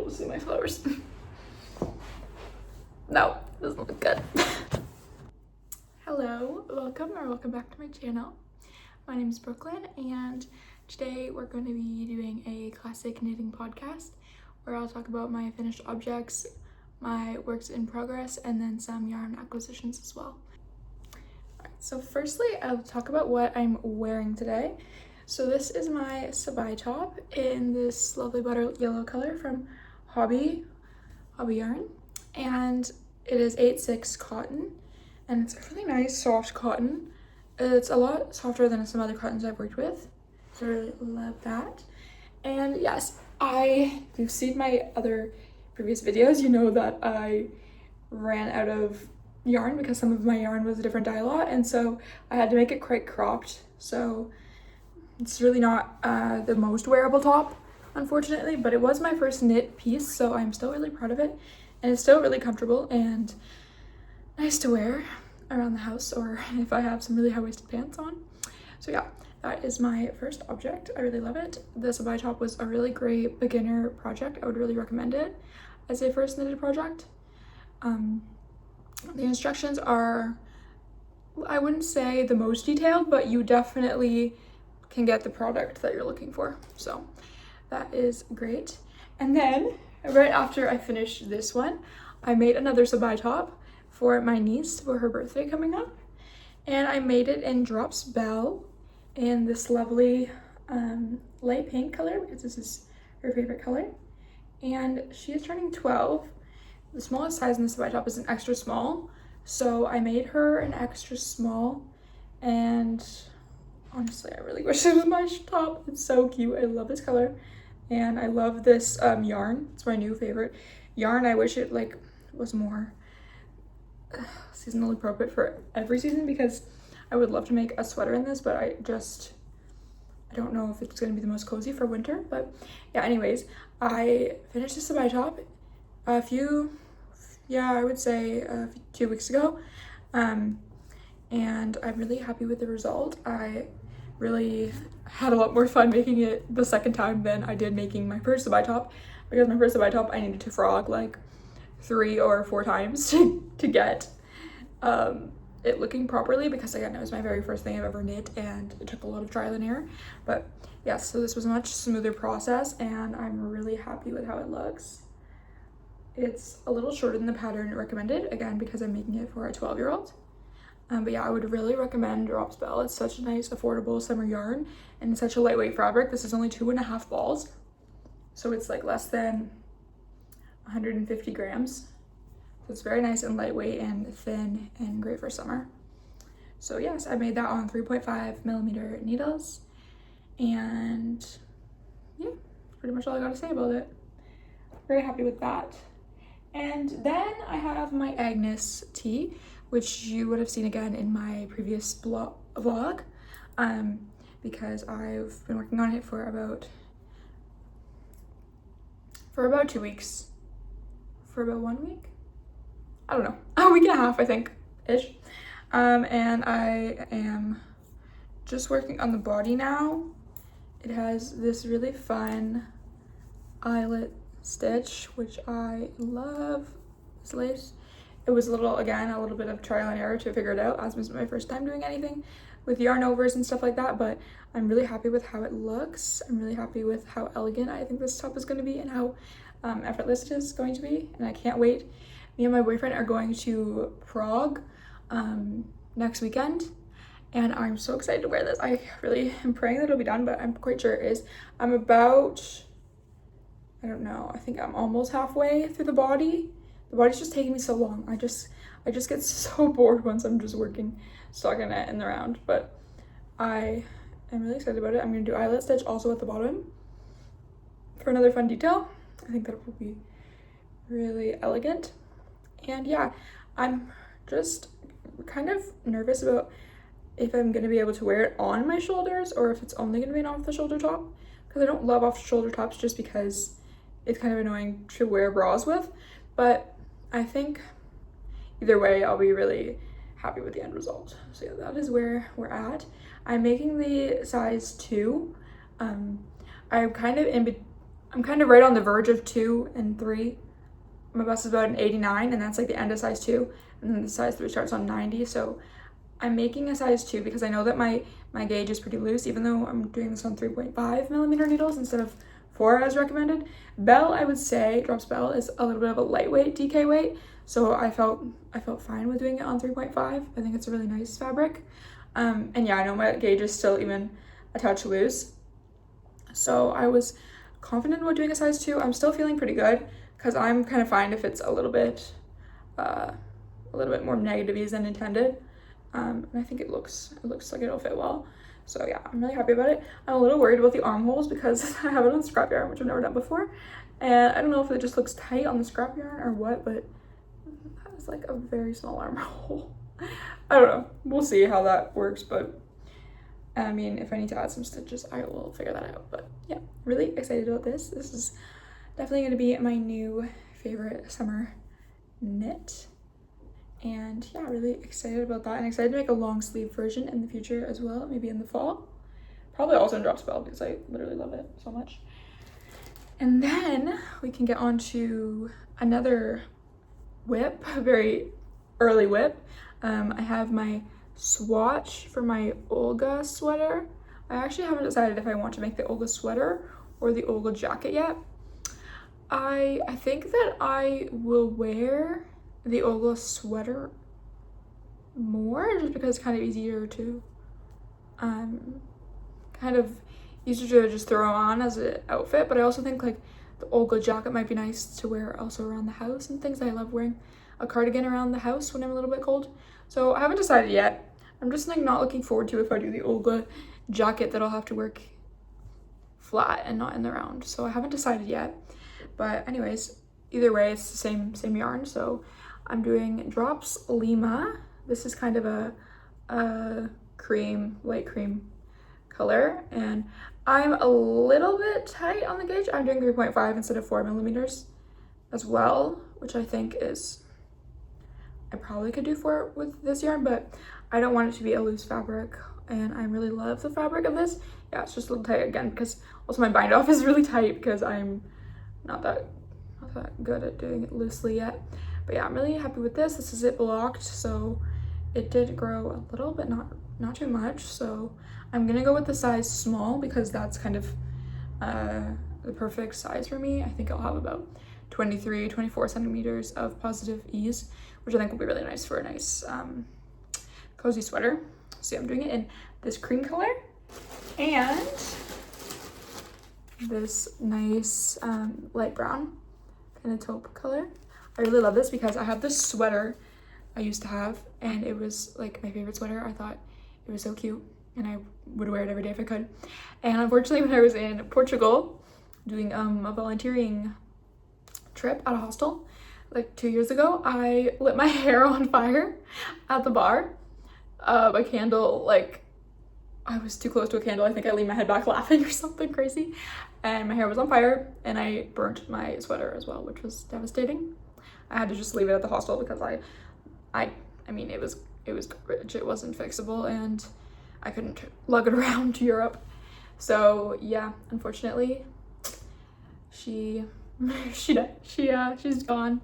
able to see my flowers. No, it doesn't look good. Hello, welcome back to my channel. My name is Brooklyn, and today we're going to be doing a classic knitting podcast where I'll talk about my finished objects, my works in progress, and then some yarn acquisitions as well. Alright, so firstly, I'll talk about what I'm wearing today. So this is my Sabai top in this lovely butter yellow color from Hobby Yarn, and it is 8/6 cotton, and it's a really nice soft cotton. It's a lot softer than some other cottons I've worked with, so I really love that. And yes, you've seen my other previous videos, you know that I ran out of yarn because some of my yarn was a different dye lot, and so I had to make it quite cropped. So it's really not the most wearable top, unfortunately, but it was my first knit piece, so I'm still really proud of it, and it's still really comfortable and nice to wear around the house, or if I have some really high-waisted pants on. So yeah, that is my first object. I really love it. The Sabai top was a really great beginner project. I would really recommend it as a first knitted project. The instructions are, I wouldn't say the most detailed, but you definitely can get the product that you're looking for. So that is great. And then right after I finished this one, I made another Sabai top for my niece for her birthday coming up. And I made it in Drops Belle in this lovely light pink color, because this is her favorite color. And she is turning 12. The smallest size in the Sabai top is an extra small. So I made her an extra small, and honestly, I really wish it was my top. It's so cute. I love this color, and I love this yarn. It's my new favorite yarn. I wish it was more seasonally appropriate for every season, because I would love to make a sweater in this, but I don't know if it's going to be the most cozy for winter. But yeah, anyways, I finished the Sabai top I would say 2 weeks ago, and I'm really happy with the result. I really had a lot more fun making it the second time than I did making my first Sabai top, because my first Sabai top I needed to frog 3 or 4 times to get it looking properly, because again, it was my very first thing I've ever knit, and it took a lot of trial and error. But yes, so this was a much smoother process, and I'm really happy with how it looks. It's a little shorter than the pattern recommended, again, because I'm making it for a 12-year-old. But yeah, I would really recommend Drops Belle. It's such a nice, affordable summer yarn, and it's such a lightweight fabric. This is only 2.5 balls, so it's less than 150 grams. So it's very nice and lightweight and thin and great for summer. So yes, I made that on 3.5mm needles, and yeah, pretty much all I got to say about it. Very happy with that. And then I have my Agnes tee, which you would have seen again in my previous vlog, because I've been working on it for about 2 weeks, for about 1 week, I don't know, a week and a half, I think, ish. And I am just working on the body now. It has this really fun eyelet stitch, which I love. This lace, it was a little bit of trial and error to figure it out, as this was my first time doing anything with yarn overs and stuff like that, but I'm really happy with how it looks. I'm really happy with how elegant I think this top is going to be, and how effortless it is going to be, and I can't wait. Me and my boyfriend are going to Prague next weekend, and I'm so excited to wear this. I really am praying that it'll be done, but I'm quite sure it is. I'm about, I don't know, I think I'm almost halfway through the body. The body's just taking me so long. I just get so bored once I'm just working stockinette in the round, but I am really excited about it. I'm going to do eyelet stitch also at the bottom for another fun detail. I think that will be really elegant. And yeah, I'm just kind of nervous about if I'm going to be able to wear it on my shoulders, or if it's only going to be an off the shoulder top, because I don't love off shoulder tops just because it's kind of annoying to wear bras with. But I think either way, I'll be really happy with the end result. So yeah, that is where we're at. I'm making the size 2. I'm I'm kind of right on the verge of 2 and 3. My bust is about an 89, and that's like the end of size 2, and then the size 3 starts on 90. So I'm making a size 2 because I know that my gauge is pretty loose, even though I'm doing this on 3.5 millimeter needles instead of 4 as recommended. Bell, I would say, Drops Bell is a little bit of a lightweight DK weight, so I felt fine with doing it on 3.5. I think it's a really nice fabric. And yeah, I know my gauge is still even a touch loose, so I was confident about doing a size 2. I'm still feeling pretty good because I'm kind of fine if it's a little bit more negative-y than intended. And I think it looks like it'll fit well. So yeah, I'm really happy about it. I'm a little worried about the armholes because I have it on scrap yarn, which I've never done before. And I don't know if it just looks tight on the scrap yarn or what, but that is like a very small armhole. I don't know. We'll see how that works, but I mean, if I need to add some stitches, I will figure that out. But yeah, really excited about this. This is definitely going to be my new favorite summer knit. And yeah, really excited about that, and excited to make a long sleeve version in the future as well, maybe in the fall. Probably also in Drop Spell because I literally love it so much. And then we can get on to another whip, a very early whip. I have my swatch for my Olga sweater. I actually haven't decided if I want to make the Olga sweater or the Olga jacket yet. I think that I will wear the Olga sweater more just because it's kind of easier to just throw on as an outfit, but I also think like the Olga jacket might be nice to wear also around the house and things. I love wearing a cardigan around the house when I'm a little bit cold. So I haven't decided yet. I'm just like not looking forward to if I do the Olga jacket that I'll have to work flat and not in the round. So I haven't decided yet, but anyways, either way it's the same yarn. So I'm doing Drops Lima. This is kind of a light cream color, and I'm a little bit tight on the gauge. I'm doing 3.5 instead of 4 millimeters as well, which I think is, I probably could do 4 with this yarn, but I don't want it to be a loose fabric, and I really love the fabric of this. Yeah, it's just a little tight again because also my bind off is really tight because I'm not that good at doing it loosely yet. But yeah, I'm really happy with this. This is zip blocked, so it did grow a little, but not too much. So I'm gonna go with the size small because that's kind of the perfect size for me. I think I'll have about 24 centimeters of positive ease, which I think will be really nice for a nice cozy sweater. So yeah, I'm doing it in this cream color and this nice light brown kind of taupe color. I really love this because I have this sweater I used to have, and it was like my favorite sweater. I thought it was so cute, and I would wear it every day if I could. And unfortunately, when I was in Portugal doing a volunteering trip at a hostel like 2 years ago, I lit my hair on fire at the bar. A candle, like I was too close to a candle. I think I leaned my head back laughing or something crazy, and my hair was on fire, and I burnt my sweater as well, which was devastating. I had to just leave it at the hostel because I mean it was garbage. It wasn't fixable, and I couldn't lug it around to Europe. So yeah, unfortunately, she's gone.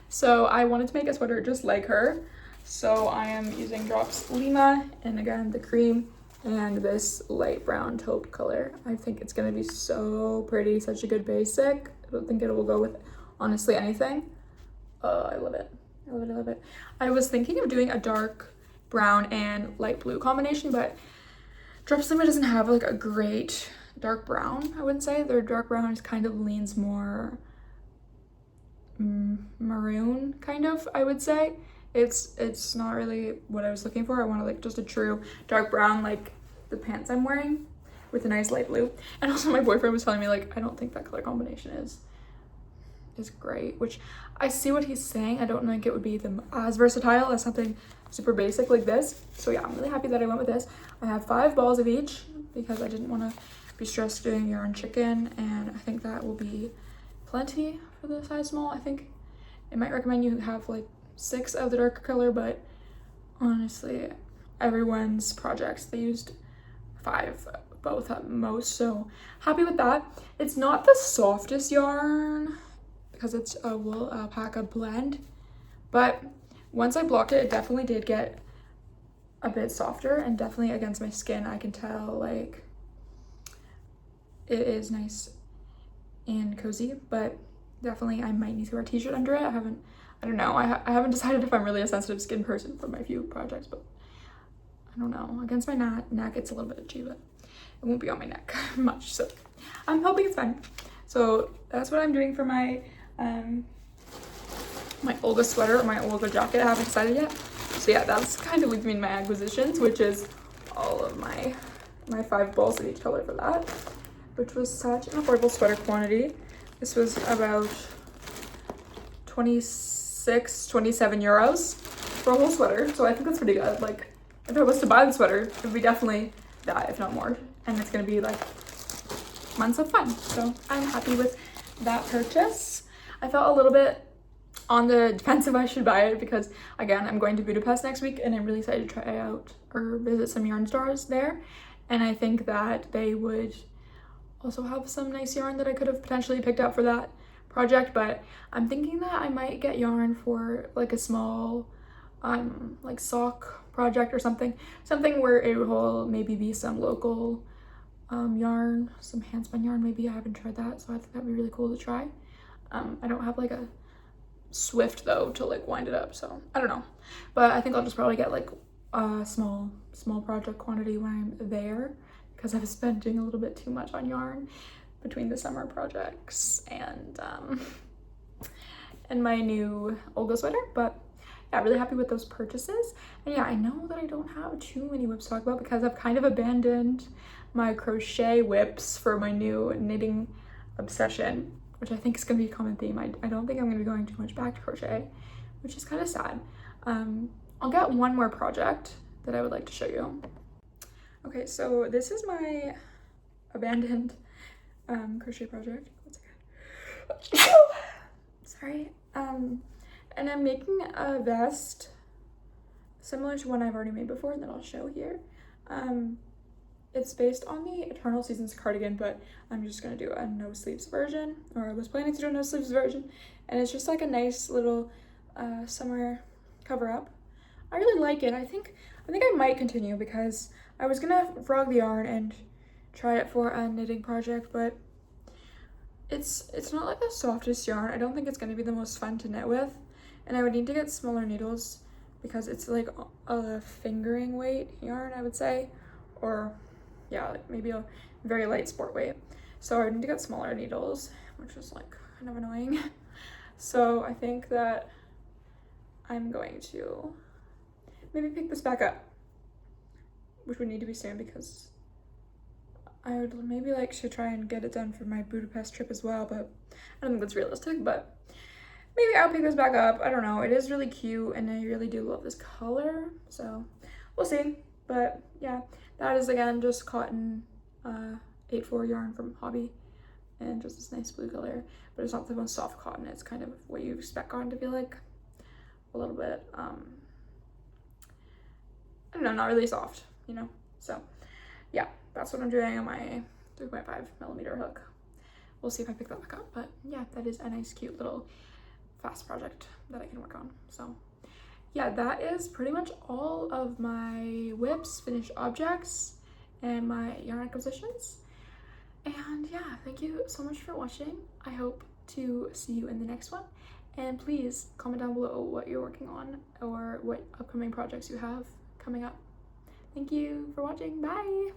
So I wanted to make a sweater just like her. So I am using Drops Lima, and again the cream and this light brown taupe color. I think it's gonna be so pretty, such a good basic. I don't think it will go with honestly anything. I love it. I love it. I was thinking of doing a dark brown and light blue combination, but Drops Lima doesn't have like a great dark brown, I wouldn't say. Their dark brown kind of leans more maroon, kind of, I would say. It's not really what I was looking for. I wanted like just a true dark brown, like the pants I'm wearing, with a nice light blue. And also my boyfriend was telling me like, I don't think that color combination is great, which I see what he's saying. I don't think it would be as versatile as something super basic like this. So yeah, I'm really happy that I went with this. I have 5 balls of each because I didn't want to be stressed doing yarn chicken, and I think that will be plenty for the size small. I think it might recommend you have like 6 of the darker color, but honestly everyone's projects they used 5 both at most, so happy with that. It's not the softest yarn because it's a wool alpaca blend, but once I blocked it, it definitely did get a bit softer, and definitely against my skin I can tell like it is nice and cozy, but definitely I might need to wear a t-shirt under it. I don't know, I haven't decided if I'm really a sensitive skin person for my few projects, but I don't know. Against my neck it's a little bit itchy, but it won't be on my neck much, so I'm hoping it's fine. So that's what I'm doing for my my Olga sweater or my Olga jacket. I haven't decided yet. So yeah, that's kind of leaves me in my acquisitions, which is all of my 5 balls of each color for that, which was such an affordable sweater quantity. This was about 26, 27 euros for a whole sweater. So I think that's pretty good. Like if I was to buy the sweater, it would be definitely that, if not more. And it's gonna be like months of fun. So I'm happy with that purchase. I felt a little bit on the defensive I should buy it because again, I'm going to Budapest next week and I'm really excited to try out or visit some yarn stores there. And I think that they would also have some nice yarn that I could have potentially picked up for that project, but I'm thinking that I might get yarn for like a small like sock project or something where it will maybe be some local yarn, some handspun yarn maybe. I haven't tried that, so I think that'd be really cool to try. I don't have like a Swift though to like wind it up, so I don't know, but I think I'll just probably get like a small project quantity when I'm there, because I've spent doing a little bit too much on yarn between the summer projects and my new Olga sweater. But yeah, really happy with those purchases. And yeah, I know that I don't have too many whips to talk about because I've kind of abandoned my crochet whips for my new knitting obsession, which I think is going to be a common theme. I don't think I'm going to be going too much back to crochet, which is kind of sad. I'll get one more project that I would like to show you. Okay, so this is my abandoned crochet project. Sorry. And I'm making a vest similar to one I've already made before that I'll show here. It's based on the Eternal Seasons cardigan, but I'm just gonna do a no sleeves version, or I was planning to do a no sleeves version, and it's just like a nice little summer cover up. I really like it. I think I might continue because I was gonna frog the yarn and try it for a knitting project, but it's not like the softest yarn. I don't think it's gonna be the most fun to knit with, and I would need to get smaller needles because it's like a fingering weight yarn, I would say, or yeah, like maybe a very light sport weight. So I need to get smaller needles, which is like kind of annoying. So I think that I'm going to maybe pick this back up, which would need to be soon because I would maybe like to try and get it done for my Budapest trip as well, but I don't think that's realistic. But maybe I'll pick this back up. I don't know. It is really cute and I really do love this color, so we'll see. But yeah, that is again just cotton 8/4 yarn from Hobby, and just this nice blue color, but it's not the most soft cotton. It's kind of what you expect cotton to be like, a little bit I don't know, not really soft, you know. So yeah, that's what I'm doing on my 3.5mm hook. We'll see if I pick that back up, but yeah, that is a nice cute little fast project that I can work on. So yeah, that is pretty much all of my whips, finished objects, and my yarn acquisitions. And yeah, thank you so much for watching. I hope to see you in the next one. And please comment down below what you're working on or what upcoming projects you have coming up. Thank you for watching. Bye!